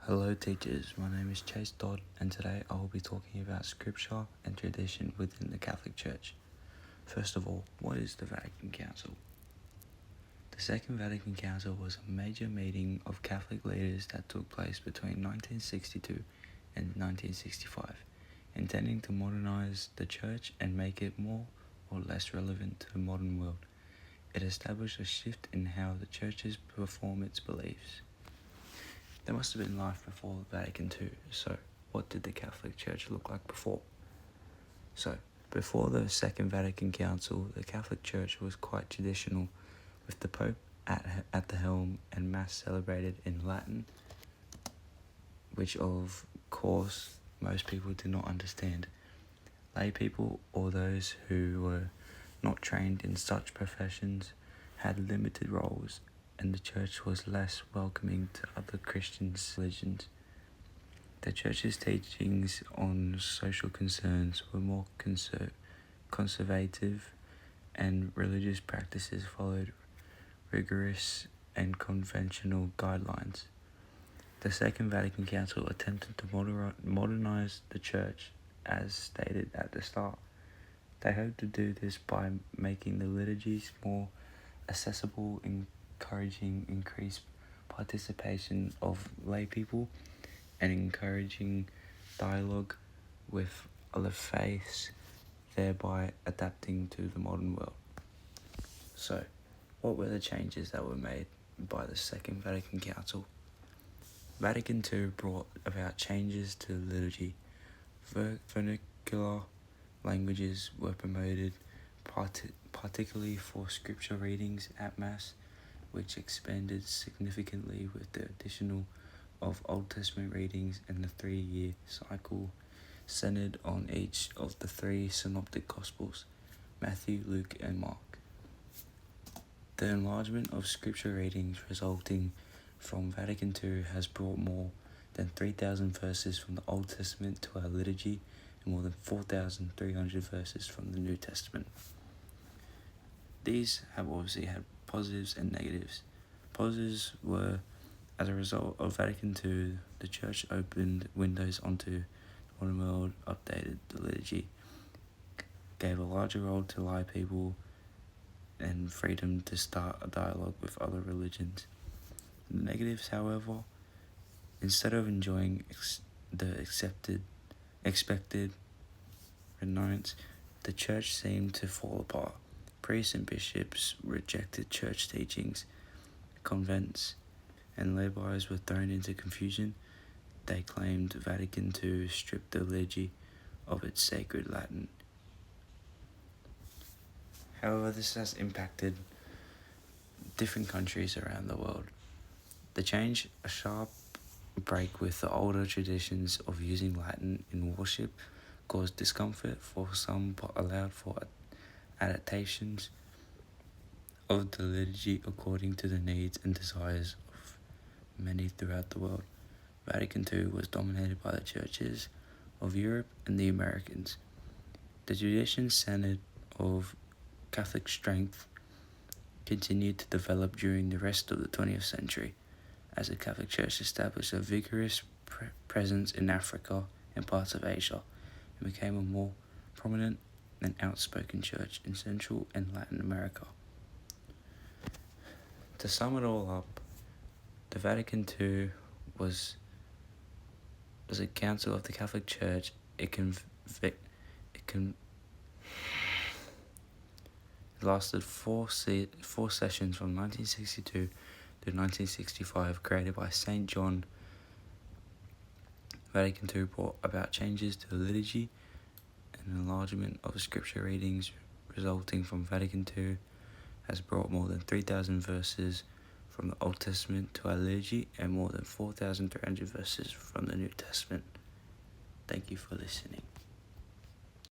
Hello teachers, my name is Chase Dodd and today I will be talking about scripture and tradition within the Catholic Church. First of all, what is the Vatican Council? The Second Vatican Council was a major meeting of Catholic leaders that took place between 1962 and 1965, intending to modernize the Church and make it more or less relevant to the modern world. It established a shift in how the churches perform its beliefs. There must have been life before Vatican II, so what did the Catholic Church look like before? So, before the Second Vatican Council, the Catholic Church was quite traditional, with the Pope at the helm and Mass celebrated in Latin, which of course most people did not understand. Lay people or those who were not trained in such professions had limited roles, and the Church was less welcoming to other Christian religions. The Church's teachings on social concerns were more conservative, and religious practices followed rigorous and conventional guidelines. The Second Vatican Council attempted to modernize the Church, as stated at the start. They hoped to do this by making the liturgies more accessible, encouraging increased participation of lay people, and encouraging dialogue with other faiths, thereby adapting to the modern world. So, what were the changes that were made by the Second Vatican Council? Vatican II brought about changes to liturgy. Vernacular languages were promoted, particularly for scripture readings at Mass, which expanded significantly with the addition of Old Testament readings and the 3-year cycle centered on each of the 3 synoptic Gospels, Matthew, Luke, and Mark. The enlargement of scripture readings resulting from Vatican II has brought more than 3,000 verses from the Old Testament to our liturgy and more than 4,300 verses from the New Testament. These have obviously had positives and negatives. Positives were, as a result of Vatican II, the Church opened windows onto the modern world, updated the liturgy, gave a larger role to lay people, and freedom to start a dialogue with other religions. The negatives, however, instead of enjoying the expected renounced, the Church seemed to fall apart. Priests and bishops rejected Church teachings, convents and laybys were thrown into confusion. They claimed Vatican II stripped the liturgy of its sacred Latin. However, this has impacted different countries around the world. The change, a sharp break with the older traditions of using Latin in worship, caused discomfort for some but allowed for adaptations of the liturgy according to the needs and desires of many throughout the world. Vatican II was dominated by the churches of Europe and the Americans. The tradition centered of Catholic strength continued to develop during the rest of the 20th century, as the Catholic Church established a vigorous presence in Africa and parts of Asia, and became a more prominent and outspoken church in Central and Latin America. To sum it all up, the Vatican II was a council of the Catholic Church. It lasted four sessions from 1962 to 1965, created by St. John. Vatican II brought about changes to the liturgy and enlargement of scripture readings resulting from Vatican II has brought more than 3,000 verses from the Old Testament to our liturgy and more than 4,300 verses from the New Testament. Thank you for listening.